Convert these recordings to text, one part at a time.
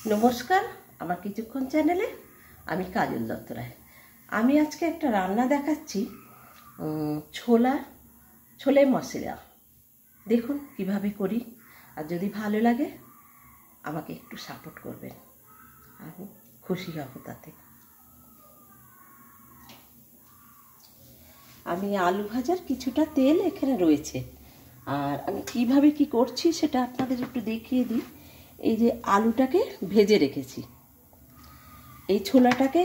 নমস্কার, আমার কিছুক্ষণ চ্যানেলে আমি কাজল দত্ত রায়। আমি আজকে একটা রান্না দেখাচ্ছি, ছোলে মশলা। দেখুন কিভাবে করি, আর যদি ভালো লাগে আমাকে একটু সাপোর্ট করবেন, আমি খুশি হব তাতে। আমি আলু ভাজার কিছুটা তেল এখানে রয়েছে, আর আমি কিভাবে কি করছি সেটা আপনাদের একটু দেখিয়ে দিই। এই যে আলুটাকে ভেজে রেখেছি, এই ছোলাটাকে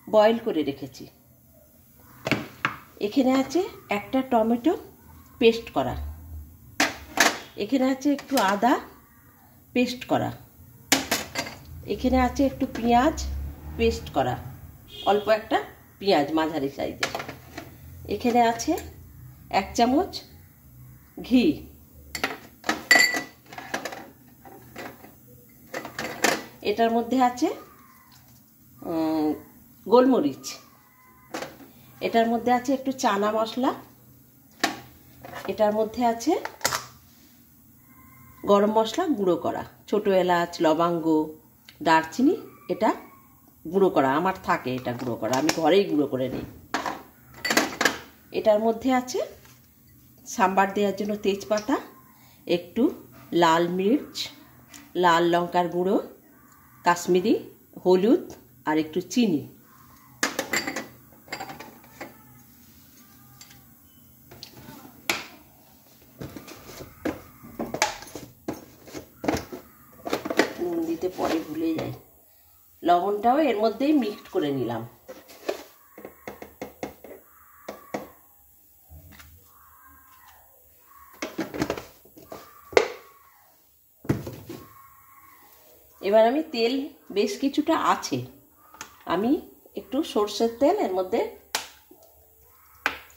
বয়েল করে রেখেছি। এখানে আছে একটা টমেটো পেস্ট করা, এখানে আছে একটু আদা পেস্ট করা, এখানে আছে একটু পেঁয়াজ পেস্ট করা, অল্প একটা পেঁয়াজ মাঝারি সাইজের। এখানে আছে 1 চামচ ঘি, এটার মধ্যে আছে গোলমরিচ, এটার মধ্যে আছে একটু চানা মশলা, এটার মধ্যে আছে গরম মশলা গুঁড়ো করা, ছোট এলাচ, লবঙ্গ, দারচিনি, এটা গুঁড়ো করা আমার থাকে, এটা গুঁড়ো করা আমি ঘরেই গুঁড়ো করে নিই। এটার মধ্যে আছে সাম্বার দেওয়ার জন্য তেজপাতা, একটু লাল মির্চ, লাল লঙ্কার গুঁড়ো, কাশ্মীরি হলুদ আর একটু চিনি। নুন দিতে পরে ভুলে যাই, লবণটাও এর মধ্যেই মিক্সড করে নিলাম। এবার আমি তেল বেশ কিছুটা আছে, আমি একটু সরষের তেল এর মধ্যে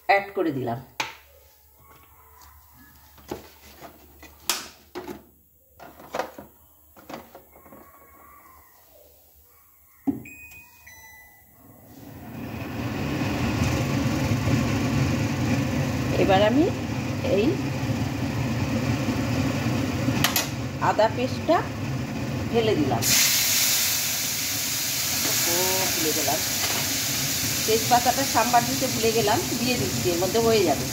অ্যাড করে দিলাম। এবার আমি এই আদা পেস্টটা ঢেলে দিলাম, ভুলে গেলাম তেজপাতাটা সাম্বার দিতে ভুলে গেলাম, দিয়ে দিচ্ছি, এর মধ্যে হয়ে যাবে।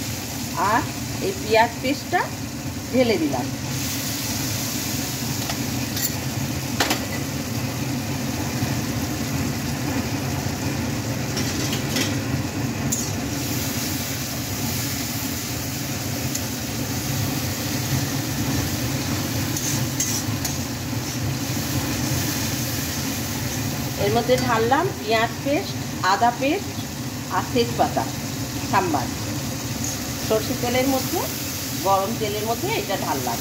আর এই পেঁয়াজ পেস্টটা ঢেলে দিলাম। এর মধ্যে ঢাললাম পেঁয়াজ পেস্ট, আদা পেস্ট আর তেজপাতা সাম্বার, সরষের তেলের মধ্যে, গরম তেলের মধ্যে এটা ঢাললাম।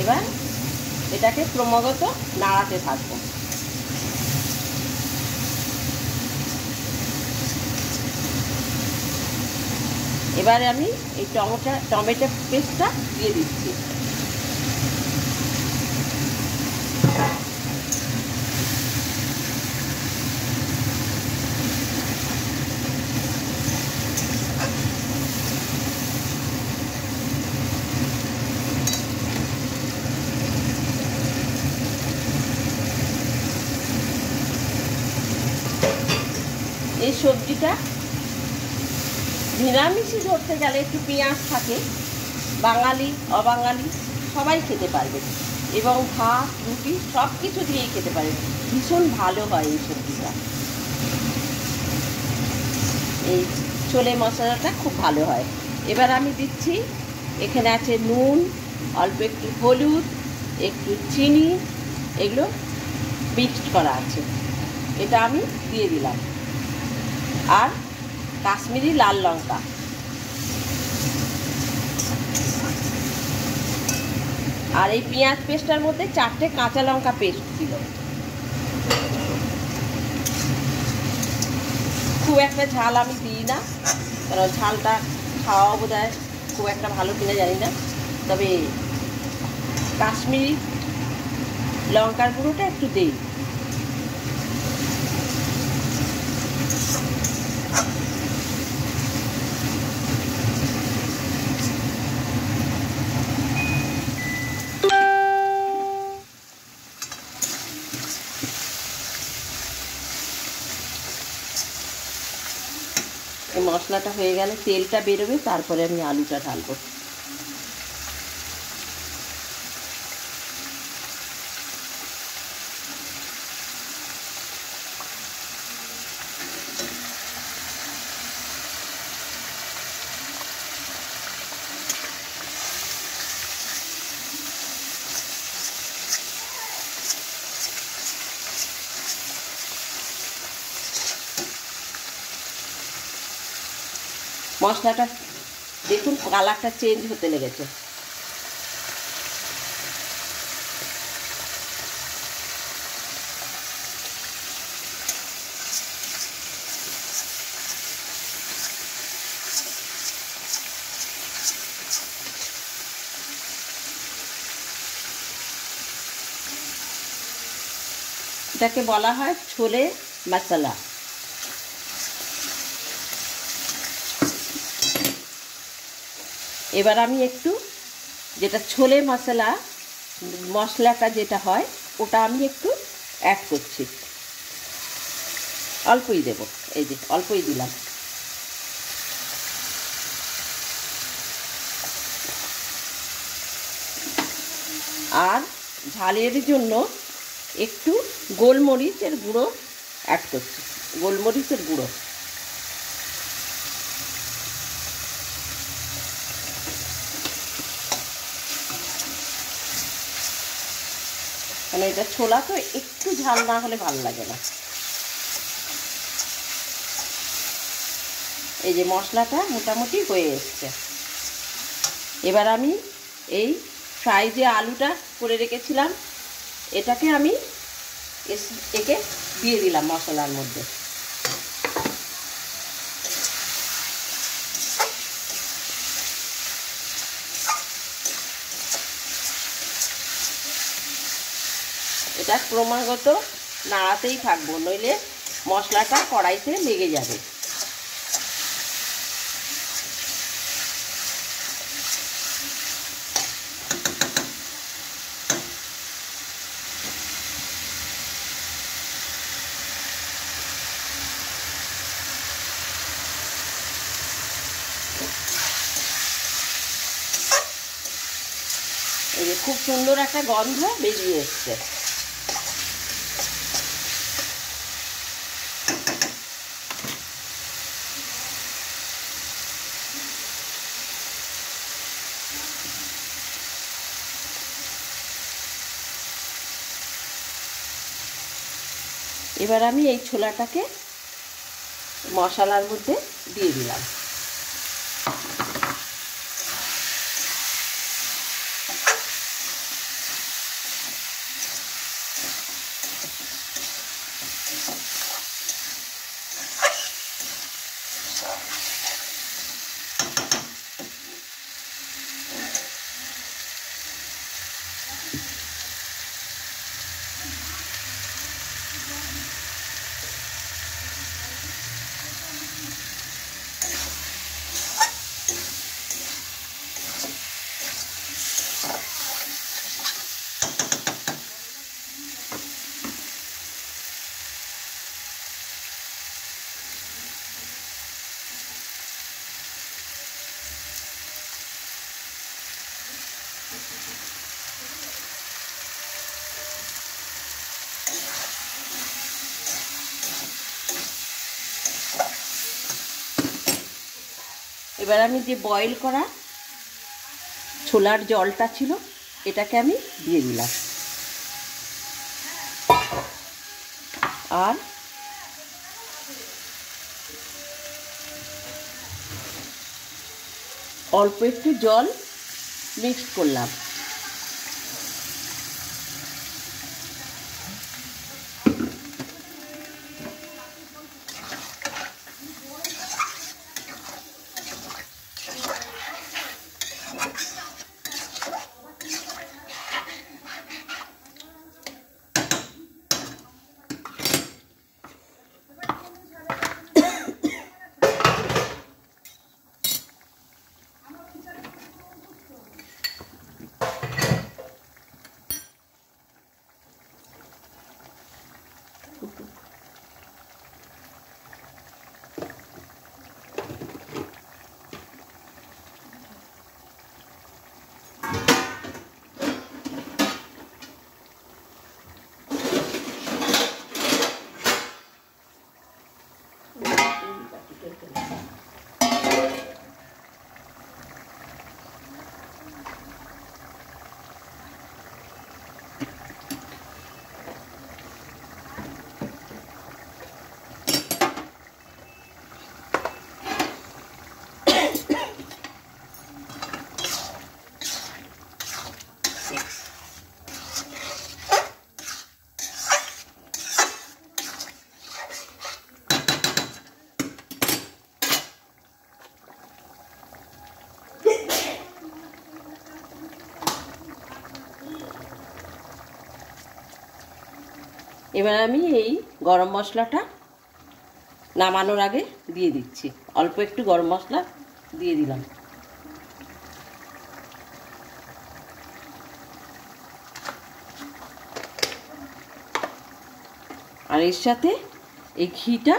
এবার এটাকে ক্রমাগত নাড়াতে থাকবো। এবারে আমি এই টমেটো পেস্টটা দিয়ে দিচ্ছি। এই সবজিটা নিরামিষই ধরতে গেলে একটু পেঁয়াজ থাকে, বাঙালি অবাঙালি সবাই খেতে পারবে, এবং ভাত রুটি সব কিছু দিয়েই খেতে পারবে, ভীষণ ভালো হয় এই সবজিটা। এই ছোলে মশলাটা খুব ভালো হয়। এবার আমি দিচ্ছি, এখানে আছে নুন, অল্প একটু হলুদ, একটু চিনি, এগুলো মিক্সড করা আছে, এটা আমি দিয়ে দিলাম। আর কাশ্মীরি লাল লঙ্কা, আর এই পেঁয়াজ পেস্টার মধ্যে 4টে কাঁচা লঙ্কা পেস্ট ছিল। খুব একটা ঝাল আমি দিই না, কারণ ঝালটা খাওয়া বোধহয় খুব একটা ভালো কিনা জানি না, তবে কাশ্মীরি লঙ্কার গুঁড়োটা একটু দিই। এই মশলাটা হয়ে গেলে তেলটা বেরোবে, তারপরে আমি আলুটা ঢালবো। মশলাটা দেখুন কালারটা চেঞ্জ হতে লেগেছে। এটাকে বলা হয় ছোলে মশলা। এবার আমি একটু যেটা ছোলে মশলাটা যেটা হয় ওটা আমি একটু অ্যাড করছি, অল্পই দেব, এই যে অল্পই দিলাম। আর ঝালের জন্য একটু গোলমরিচের গুঁড়ো অ্যাড করছি, গোলমরিচের গুঁড়ো। মানে এটা ছোলা তো একটু ঝাল না হলে ভালো লাগে না। এই যে মশলাটা মোটামুটি হয়ে এসছে। এবার আমি এই ফ্রাই যে আলুটা করে রেখেছিলাম এটাকে আমি একে দিয়ে দিলাম মশলার মধ্যে। এটা ক্রমাগত নাড়াতেই থাকবো, নইলে মশলাটা কড়াইতে লেগে যাবে। এই যে খুব সুন্দর একটা গন্ধ বেরিয়ে এসছে। এবার আমি এই ছোলাটাকে মশলার মধ্যে দিয়ে দিলাম। এবার আমি যে বয়েল করা ছোলার জলটা ছিল এটাকে আমি দিয়ে দিলাম। আর অল্প একটু জল মিক্স করলাম। এবার আমি এই গরম মশলাটা নামানোর আগে দিয়ে দিচ্ছি। অল্প একটু গরম মশলা দিয়ে দিলাম। আর এর সাথে এই ঘিটা,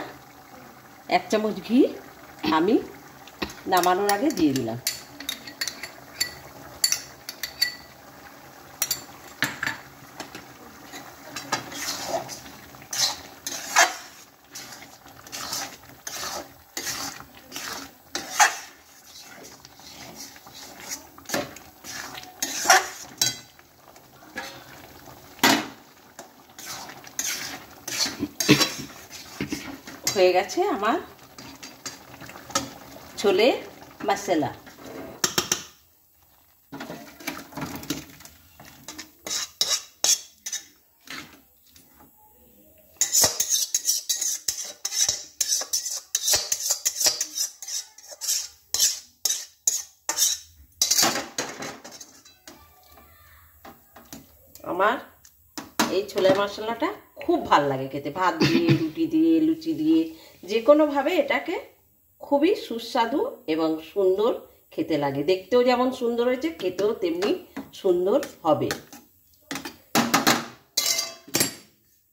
1 চামচ ঘি আমি নামানোর আগে দিয়ে দিলাম। হয়ে গেছে আমার ছোলে মশলা। আমার এই ছোলে মশলাটা খুব ভাল লাগে খেতে, ভাত দিয়ে, রুটি দিয়ে, লুচি দিয়ে, যে কোনোভাবে এটাকে খুবই সুস্বাদু এবং সুন্দর খেতে লাগে। দেখতেও যেমন সুন্দর হয়েছে, খেতেও তেমনি সুন্দর হবে।